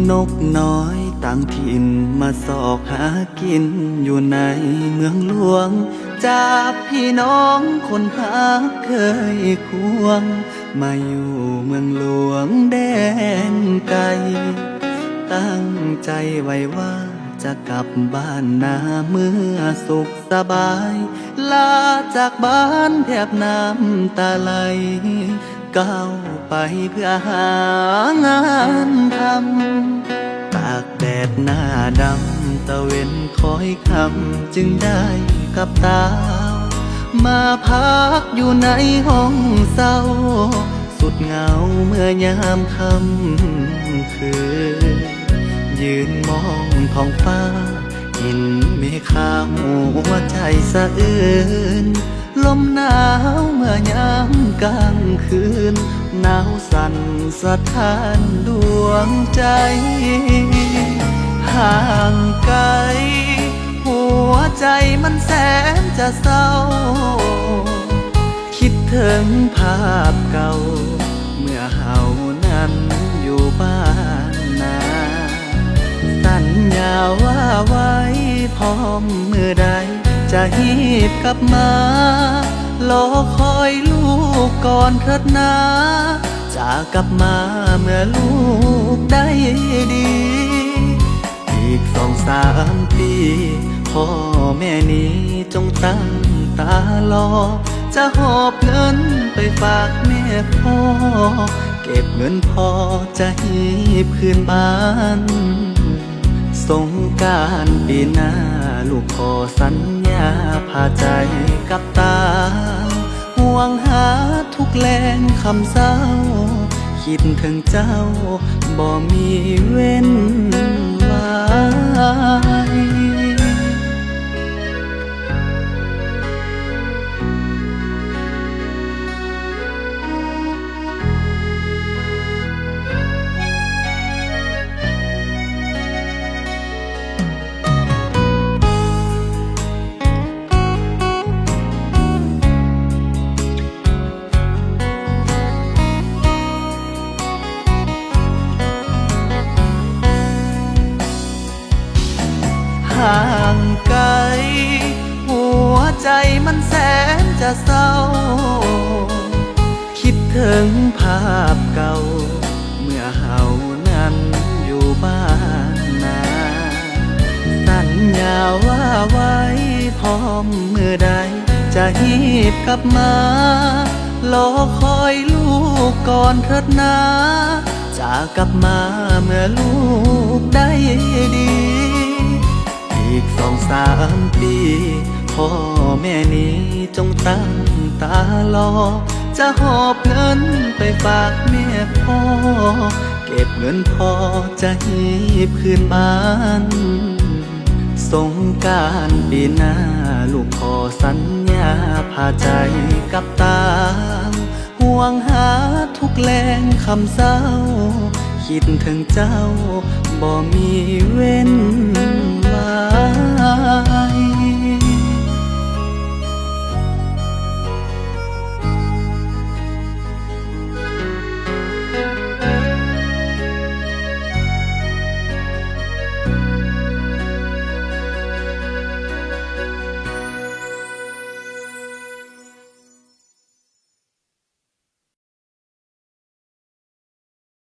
นกน้อยต่างถิ่นมาสอกหากินอยู่ในเมืองหลวงจากพี่น้องคนพักเคยควงมาอยู่เมืองหลวงแดนไกลตั้งใจไว้ว่าจะกลับบ้านนาเมื่อสุขสบายลาจากบ้านแทบน้ำตาไหลก้าวไปเพื่อหางานทำตากแดดหน้าดำตะเวนคอยคำจึงได้กับตามาพักอยู่ในห้องเศร้าสุดเหงาเมื่อยามค่ำคืนยืนมองท้องฟ้าเห็นเมฆขาวหัวใจสะอื้นลมหนาวเมื่อยามกลางคืนหนาวสั่นสะท้านดวงใจห่างไกลหัวใจมันแสนจะเศร้าคิดถึงภาพเก่าเมื่อเฮานั้นอยู่บ้านนาสัญญาว่าไว้พร้อมเมื่อใดจะหีบกลับมารอคอยลูกก่อนเถิดนาจะกลับมาเมื่อลูกได้ดีอีก2-3 ปีพ่อแม่นี้จงตั้งตารอจะหอบเงินไปฝากแม่พ่อเก็บเงินพอจะหีบคืนบ้านสงกรานต์ปีหน้าลูกขอสัญญาพาใจกับตาห่วงหาทุกแรงคำเศร้าคิดถึงเจ้าบ่มีเว้นไว้ห่างไกลหัวใจมันแสนจะเศร้าคิดถึงภาพเก่าเมื่อเฮานั้นอยู่บ้านนาสัญญาว่าไว้พร้อมเมื่อใดจะหีบกลับมารอคอยลูกก่อนเถิดนาจะกลับมาเมื่อลูกได้ดีอีก2-3 ปีพ่อแม่นี้จงตั้งตารอจะหอบเงินไปฝากแม่พ่อเก็บเงินพอจะหีบคืนบ้านสงกรานต์ปีหน้าลูกขอสัญญาพาใจกับตาห่วงหาทุกแรงคำเศร้าคิดถึงเจ้าบ่มีเว้น